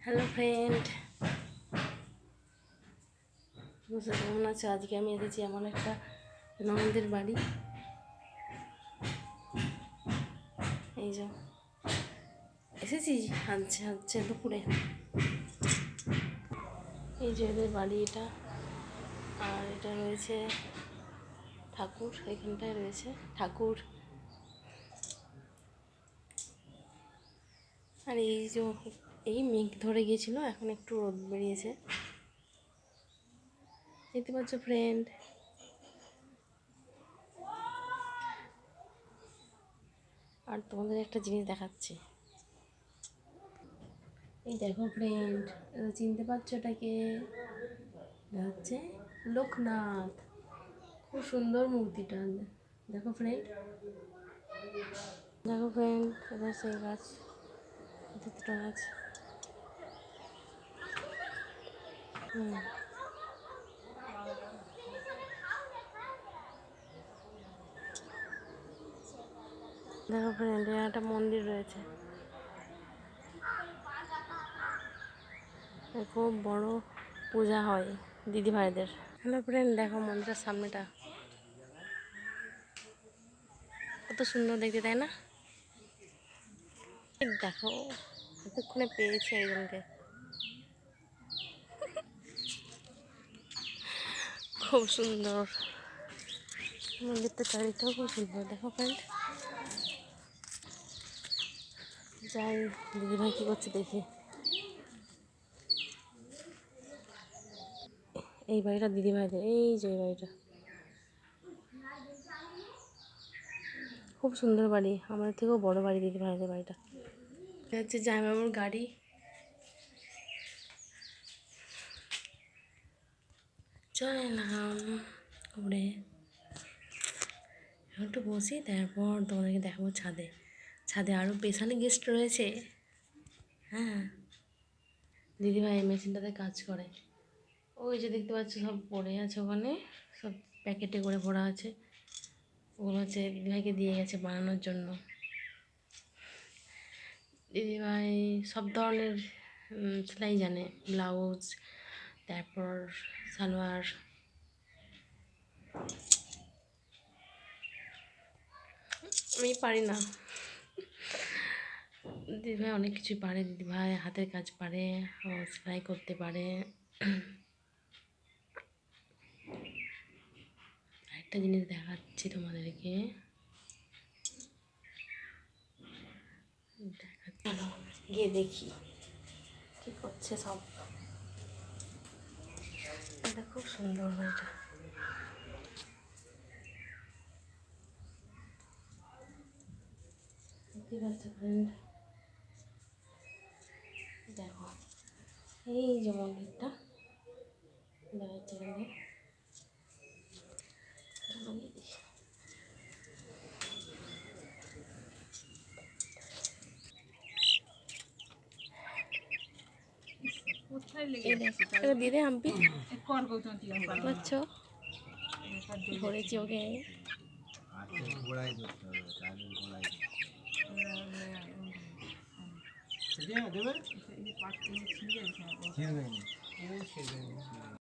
Hello friend, বুঝতে কেমন আছো? আজকে আমি এসেছি এমন একটা ননদের বাড়ি। এই যে এসেছি আচ্ছা দুপুরে। এই যে এদের বাড়ি এটা, আর এটা রয়েছে ঠাকুর, এখানটায় রয়েছে ঠাকুর। আর এই যে এই মেঘ ধরে গিয়েছিল, এখন একটু রোদ বেরিয়েছে, দেখতে পাচ্ছ ফ্রেন্ড। আর তোমাদের একটা জিনিস দেখাচ্ছি, এই দেখো ফ্রেন্ড, চিনতে পারছো এটাকে? এটা হচ্ছে লোকনাথ। খুব সুন্দর মূর্তিটা, দেখো ফ্রেন্ড। দেখো ফ্রেন্ড, এটা সেই গাছ, দুটো গাছ। দেখো ফ্রেন্ড, একটা মন্দির রয়েছে, খুব বড় পূজা হয় দিদি ভাইদের। হ্যালো ফ্রেন্ড, দেখো মন্দিরের সামনেটা কত সুন্দর দেখতে, তাই না? দেখো এতক্ষণে পেয়েছে একজনকে, খুব সুন্দর মন্দিরটা, চারিটাও খুব সুন্দর। দেখো ফ্রেন্ড, যাই দিদিভাই কী করছে দেখি। এই বাড়িটা দিদিভাইদের, এই যে এই বাড়িটা খুব সুন্দর বাড়ি, আমাদের থেকেও বড় বাড়ি দিদিভাইদের বাড়িটা। এটা হচ্ছে জামাইবাবুর গাড়ি। চলে এলাম ঘুরে, একটু বসি, তারপর তোমাদেরকে দেখাবো ছাদে। ছাদে আরও পেছনে গেস্ট রয়েছে। হ্যাঁ, দিদিভাই মেশিনটাতে কাজ করে। ওই যে দেখতে পাচ্ছ সব পড়ে আছে ওখানে, সব প্যাকেটে করে ভরা আছে। ওগুলো হচ্ছে দিদিভাইকে দিয়ে গেছে বানানোর জন্য। দিদিভাই সব ধরনের সেলাই জানে, ব্লাউজ, তারপর সালোয়ার। আমি পারি না, দিদিভাই অনেক কিছুই পারে। দিদিভাই হাতের কাজ পারে, সেলাই করতে পারে। একটা জিনিস দেখাচ্ছি তোমাদেরকে, চলো গিয়ে দেখি কি করছে সব। এটা খুব সুন্দর বাড়িটা, ঠিক আছে ফ্রেন্ড। দেখো এই যে মন্দিরটা দেখা যাচ্ছে এখানে, দিদি হাম্পি পাচ্ছ, ধরেছি ওকে। দেবে